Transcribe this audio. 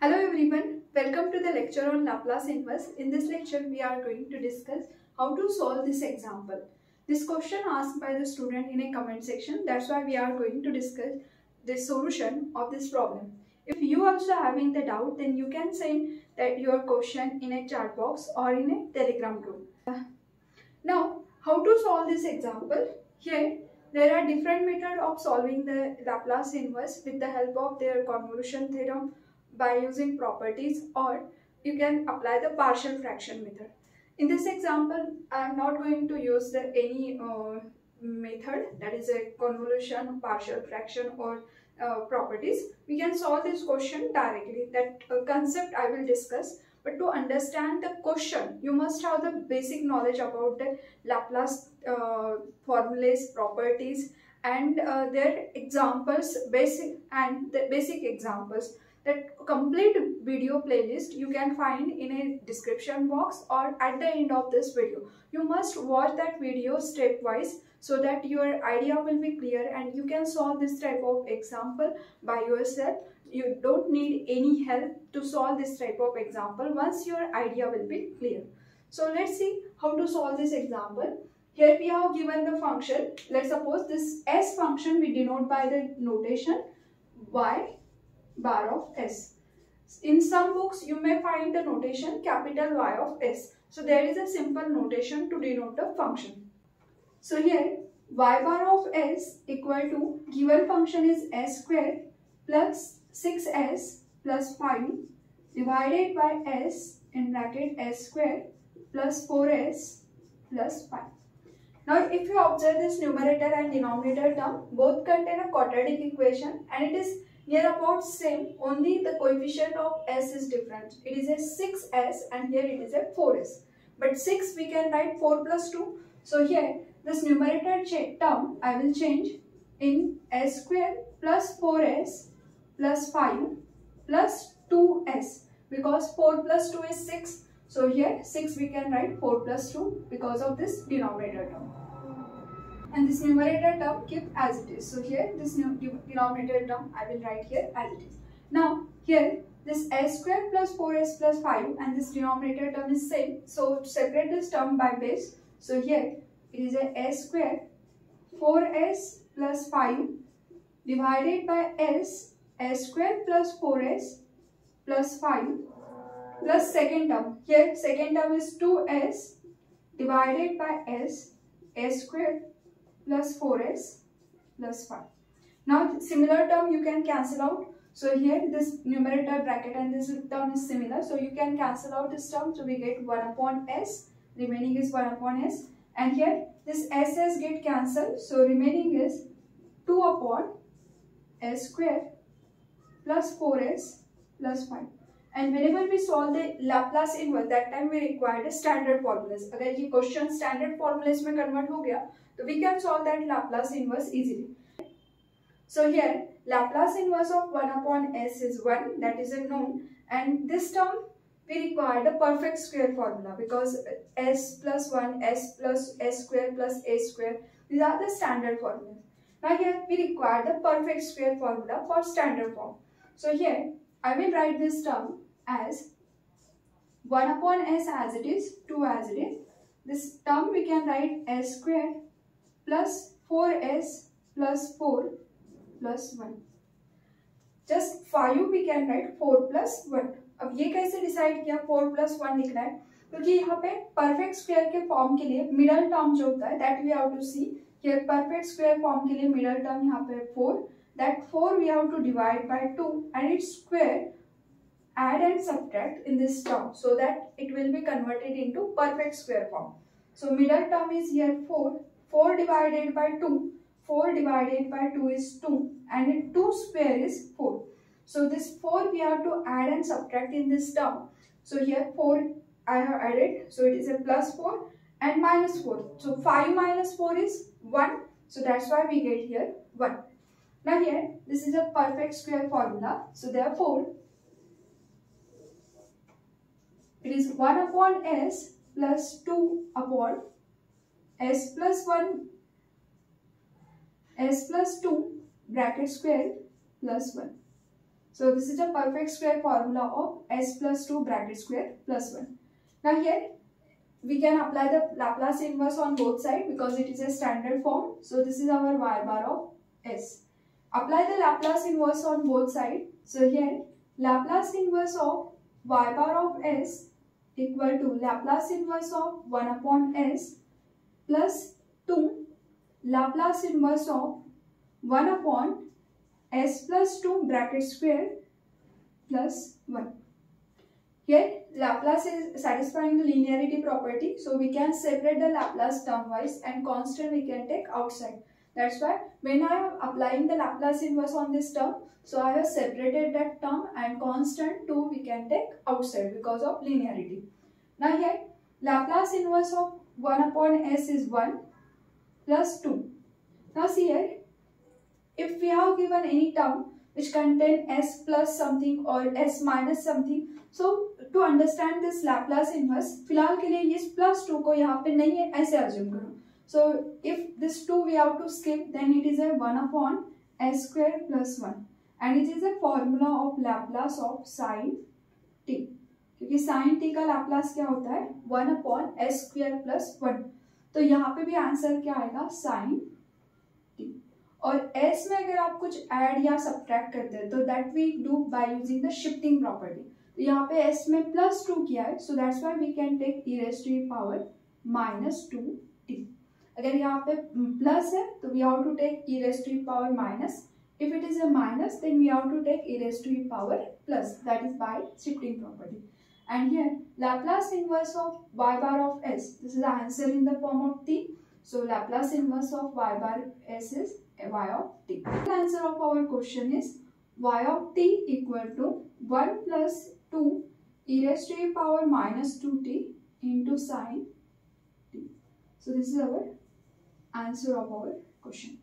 Hello everyone, welcome to the lecture on Laplace inverse. In this lecture, we are going to discuss how to solve this example. This question asked by the student in a comment section. That's why we are going to discuss the solution of this problem. If you also having the doubt, then you can send that your question in a chat box or in a telegram group. Now, how to solve this example? Here, there are different methods of solving the Laplace inverse with the help of their convolution theorem by using properties, or you can apply the partial fraction method. In this example, I am not going to use any method, that is a convolution, partial fraction, or properties. We can solve this question directly. That concept I will discuss. But to understand the question, you must have the basic knowledge about the Laplace formulas, properties, and their examples, basic examples. That complete video playlist you can find in a description box or at the end of this video. You must watch that video stepwise so that your idea will be clear and you can solve this type of example by yourself. You don't need any help to solve this type of example once your idea will be clear. So let's see how to solve this example. Here we have given the function. Let's suppose this s function we denote by the notation y bar of s. In some books you may find the notation capital Y of s. So there is a simple notation to denote the function. So here y bar of s equal to given function is s square plus 6s plus 5 divided by s in bracket s square plus 4s plus 5. Now if you observe this numerator and denominator term, both contain a quadratic equation and it is near about same, only the coefficient of s is different. It is a 6s and here it is a 4s. But 6 we can write 4 plus 2. So here this numerator term I will change in s square plus 4s plus 5 plus 2s, because 4 plus 2 is 6. So here 6 we can write 4 plus 2 because of this denominator term. And this numerator term keep as it is. So here this denominator term I will write here as it is. Now here this s square plus 4s plus 5 and this denominator term is same. So separate this term by base. So here it is a s square 4s plus 5 divided by s square plus 4s plus 5 plus second term. Here second term is 2s divided by s square plus 4s plus 5. Now similar term you can cancel out. So here this numerator bracket and this term is similar. So you can cancel out this term. So we get 1 upon s. Remaining is 1 upon s. And here this s get cancelled. So remaining is 2 upon s square plus 4s plus 5. And whenever we solve the Laplace inverse, that time we require the standard formulas. अगर ये question standard formulas में convert हो गया, तो we can solve that Laplace inverse easily. So here Laplace inverse of 1 upon s is 1, that is a known, and this term we require the perfect square formula because s plus 1, s plus s square plus a square, these are the standard formulas. Now here we require the perfect square formula for standard form. So here I will write this term as 1 upon s as it is, 2 as it is. This term we can write s square plus 4s plus 4 plus 1. Just 5 we can write 4 plus 1. अब ये कैसे decide किया 4 plus 1 लिखना है, क्योंकि यहाँ पे perfect square के फॉर्म के लिए मिडल टर्म जो होता है that we have to see. Here perfect square form के लिए मिडल टर्म यहाँ पे 4. That 4 we have to divide by 2 and its square add and subtract in this term so that it will be converted into perfect square form. So middle term is here 4. 4 divided by 2. 4 divided by 2 is 2 and 2 square is 4. So this 4 we have to add and subtract in this term. So here 4 I have added. So it is a plus 4 and minus 4. So 5 minus 4 is 1. So that's why we get here 1. Now here this is a perfect square formula. So therefore it is 1 upon s plus 2 upon s plus 1 s plus 2 bracket square plus 1. So this is a perfect square formula of s plus 2 bracket square plus 1. Now here we can apply the Laplace inverse on both sides because it is a standard form. So this is our y bar of s. Apply the Laplace inverse on both sides. So here Laplace inverse of y bar of s equal to Laplace inverse of 1 upon s plus 2 Laplace inverse of 1 upon s plus 2 bracket square plus 1. Here Laplace is satisfying the linearity property, so we can separate the Laplace term-wise and constant we can take outside. That's why when I am applying the Laplace inverse on this term, so I have separated that term and constant 2 we can take outside because of linearity. Now here Laplace inverse of 1 upon s is 1 plus 2. Now see here, if we have given any term which contain s plus something or s minus something, so to understand this Laplace inverse, फिलहाल के लिए इस plus 2 को यहाँ पे नहीं है ऐसे assume करो. So if this 2 we have to skip, then it is a 1 upon s square plus 1 and it is a formula of Laplace of sin t. क्योंकि sin t का Laplace क्या होता है 1 upon s square plus 1. तो यहाँ पे भी answer क्या आएगा sin t. और s में अगर आप कुछ ऐड या सब्ट्रैक्ट करते हैं तो that we do by using the shifting property. तो यहाँ पे s में प्लस 2 किया है, so that's why we can take e raised to the power minus 2t. अगर यहाँ पे प्लस है तो we have to take e raised to the power minus. If it is a minus, then we have to take e raised to the power plus. That is by shifting property. And here Laplace inverse of y bar of s. This is the answer in the form of t. So Laplace inverse of y bar s is y of t. The answer of our question is y of t equal to 1 plus 2 e raised to the power minus 2t into sin t. So this is our answer of our question.